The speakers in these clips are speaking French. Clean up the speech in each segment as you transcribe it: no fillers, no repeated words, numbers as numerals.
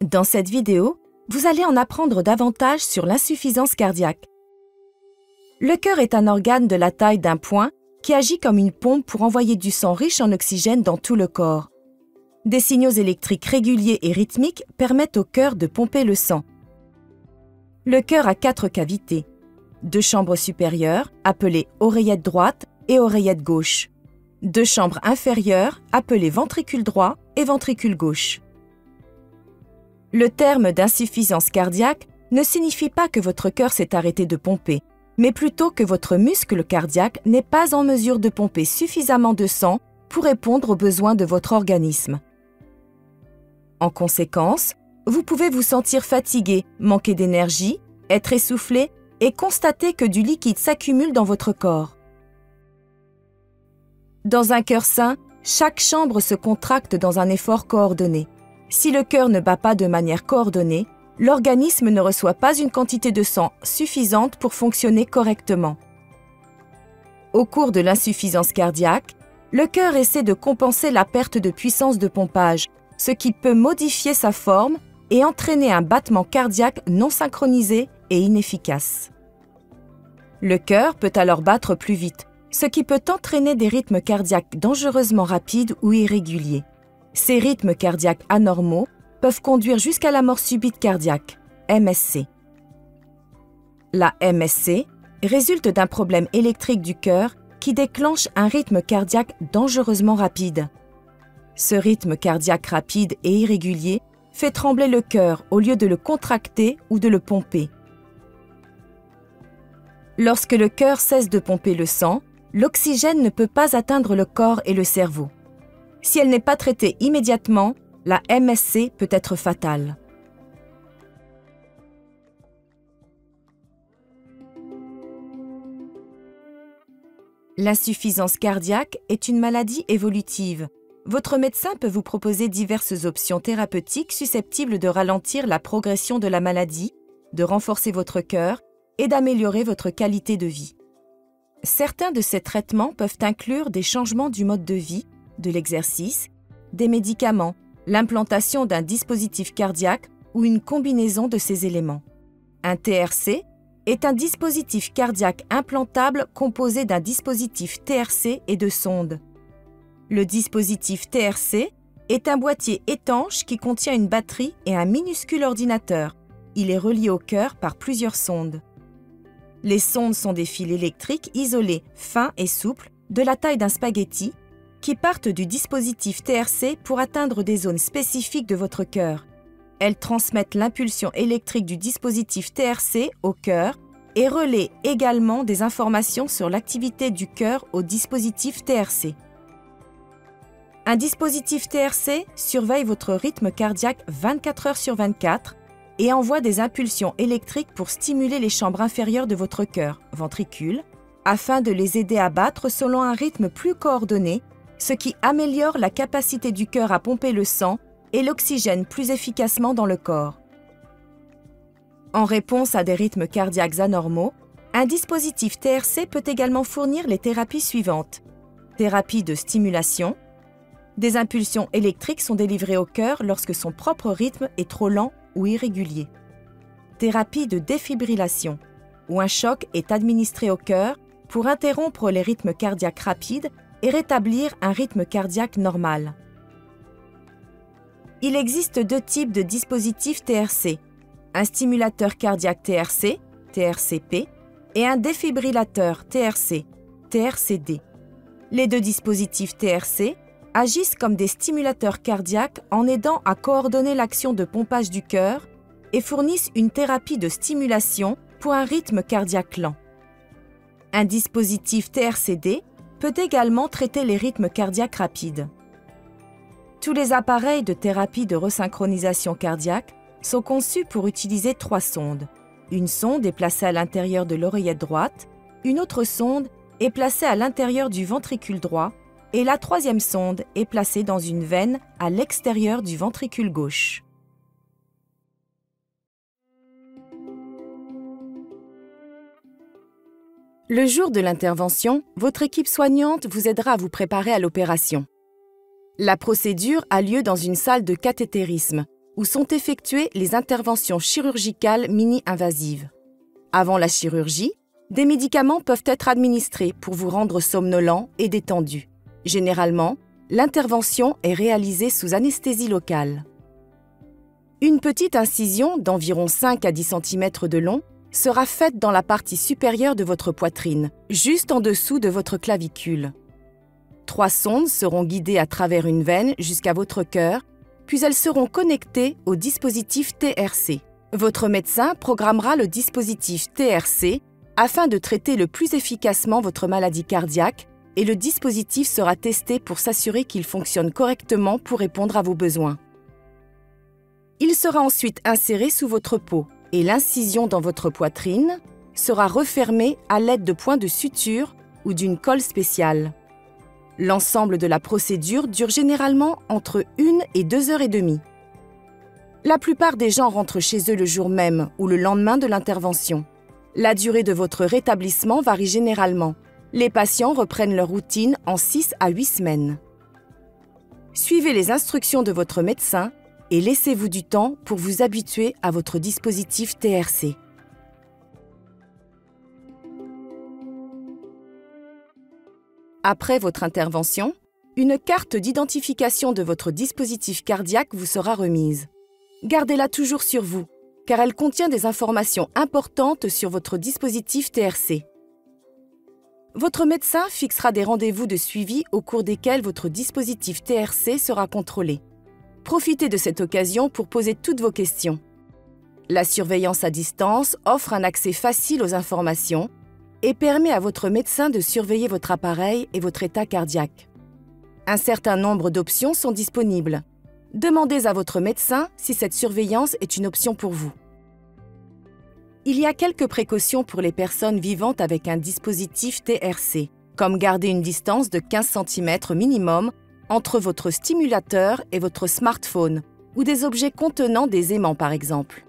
Dans cette vidéo, vous allez en apprendre davantage sur l'insuffisance cardiaque. Le cœur est un organe de la taille d'un poing qui agit comme une pompe pour envoyer du sang riche en oxygène dans tout le corps. Des signaux électriques réguliers et rythmiques permettent au cœur de pomper le sang. Le cœur a 4 cavités, 2 chambres supérieures, appelées oreillette droite et oreillette gauche, 2 chambres inférieures, appelées ventricule droit et ventricule gauche. Le terme d'insuffisance cardiaque ne signifie pas que votre cœur s'est arrêté de pomper, mais plutôt que votre muscle cardiaque n'est pas en mesure de pomper suffisamment de sang pour répondre aux besoins de votre organisme. En conséquence, vous pouvez vous sentir fatigué, manquer d'énergie, être essoufflé et constater que du liquide s'accumule dans votre corps. Dans un cœur sain, chaque chambre se contracte dans un effort coordonné. Si le cœur ne bat pas de manière coordonnée, l'organisme ne reçoit pas une quantité de sang suffisante pour fonctionner correctement. Au cours de l'insuffisance cardiaque, le cœur essaie de compenser la perte de puissance de pompage, ce qui peut modifier sa forme et entraîner un battement cardiaque non synchronisé et inefficace. Le cœur peut alors battre plus vite, ce qui peut entraîner des rythmes cardiaques dangereusement rapides ou irréguliers. Ces rythmes cardiaques anormaux peuvent conduire jusqu'à la mort subite cardiaque, MSC. La MSC résulte d'un problème électrique du cœur qui déclenche un rythme cardiaque dangereusement rapide. Ce rythme cardiaque rapide et irrégulier fait trembler le cœur au lieu de le contracter ou de le pomper. Lorsque le cœur cesse de pomper le sang, l'oxygène ne peut pas atteindre le corps et le cerveau. Si elle n'est pas traitée immédiatement, la MSC peut être fatale. L'insuffisance cardiaque est une maladie évolutive. Votre médecin peut vous proposer diverses options thérapeutiques susceptibles de ralentir la progression de la maladie, de renforcer votre cœur et d'améliorer votre qualité de vie. Certains de ces traitements peuvent inclure des changements du mode de vie, de l'exercice, des médicaments, l'implantation d'un dispositif cardiaque ou une combinaison de ces éléments. Un TRC est un dispositif cardiaque implantable composé d'un dispositif TRC et de sondes. Le dispositif TRC est un boîtier étanche qui contient une batterie et un minuscule ordinateur. Il est relié au cœur par plusieurs sondes. Les sondes sont des fils électriques isolés, fins et souples, de la taille d'un spaghetti, qui partent du dispositif TRC pour atteindre des zones spécifiques de votre cœur. Elles transmettent l'impulsion électrique du dispositif TRC au cœur et relaient également des informations sur l'activité du cœur au dispositif TRC. Un dispositif TRC surveille votre rythme cardiaque 24 heures sur 24 et envoie des impulsions électriques pour stimuler les chambres inférieures de votre cœur, ventricule, afin de les aider à battre selon un rythme plus coordonné, ce qui améliore la capacité du cœur à pomper le sang et l'oxygène plus efficacement dans le corps. En réponse à des rythmes cardiaques anormaux, un dispositif TRC peut également fournir les thérapies suivantes. Thérapie de stimulation. Des impulsions électriques sont délivrées au cœur lorsque son propre rythme est trop lent ou irrégulier. Thérapie de défibrillation, où un choc est administré au cœur pour interrompre les rythmes cardiaques rapides et rétablir un rythme cardiaque normal. Il existe 2 types de dispositifs TRC, un stimulateur cardiaque TRC, TRCP, et un défibrillateur TRC, TRCD. Les 2 dispositifs TRC agissent comme des stimulateurs cardiaques en aidant à coordonner l'action de pompage du cœur et fournissent une thérapie de stimulation pour un rythme cardiaque lent. Un dispositif TRCD peut également traiter les rythmes cardiaques rapides. Tous les appareils de thérapie de resynchronisation cardiaque sont conçus pour utiliser 3 sondes. Une sonde est placée à l'intérieur de l'oreillette droite, une autre sonde est placée à l'intérieur du ventricule droit et la 3e sonde est placée dans une veine à l'extérieur du ventricule gauche. Le jour de l'intervention, votre équipe soignante vous aidera à vous préparer à l'opération. La procédure a lieu dans une salle de cathétérisme, où sont effectuées les interventions chirurgicales mini-invasives. Avant la chirurgie, des médicaments peuvent être administrés pour vous rendre somnolent et détendu. Généralement, l'intervention est réalisée sous anesthésie locale. Une petite incision d'environ 5 à 10 cm de long sera faite dans la partie supérieure de votre poitrine, juste en dessous de votre clavicule. 3 sondes seront guidées à travers une veine jusqu'à votre cœur, puis elles seront connectées au dispositif TRC. Votre médecin programmera le dispositif TRC afin de traiter le plus efficacement votre maladie cardiaque et le dispositif sera testé pour s'assurer qu'il fonctionne correctement pour répondre à vos besoins. Il sera ensuite inséré sous votre peau et l'incision dans votre poitrine sera refermée à l'aide de points de suture ou d'une colle spéciale. L'ensemble de la procédure dure généralement entre 1 et 2 heures et demie. La plupart des gens rentrent chez eux le jour même ou le lendemain de l'intervention. La durée de votre rétablissement varie généralement. Les patients reprennent leur routine en 6 à 8 semaines. Suivez les instructions de votre médecin et laissez-vous du temps pour vous habituer à votre dispositif TRC. Après votre intervention, une carte d'identification de votre dispositif cardiaque vous sera remise. Gardez-la toujours sur vous, car elle contient des informations importantes sur votre dispositif TRC. Votre médecin fixera des rendez-vous de suivi au cours desquels votre dispositif TRC sera contrôlé. Profitez de cette occasion pour poser toutes vos questions. La surveillance à distance offre un accès facile aux informations et permet à votre médecin de surveiller votre appareil et votre état cardiaque. Un certain nombre d'options sont disponibles. Demandez à votre médecin si cette surveillance est une option pour vous. Il y a quelques précautions pour les personnes vivant avec un dispositif TRC, comme garder une distance de 15 cm minimum entre votre stimulateur et votre smartphone ou des objets contenant des aimants par exemple.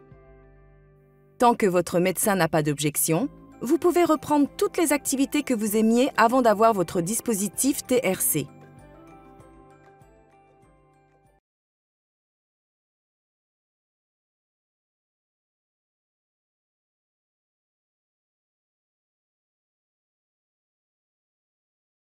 Tant que votre médecin n'a pas d'objection, vous pouvez reprendre toutes les activités que vous aimiez avant d'avoir votre dispositif TRC.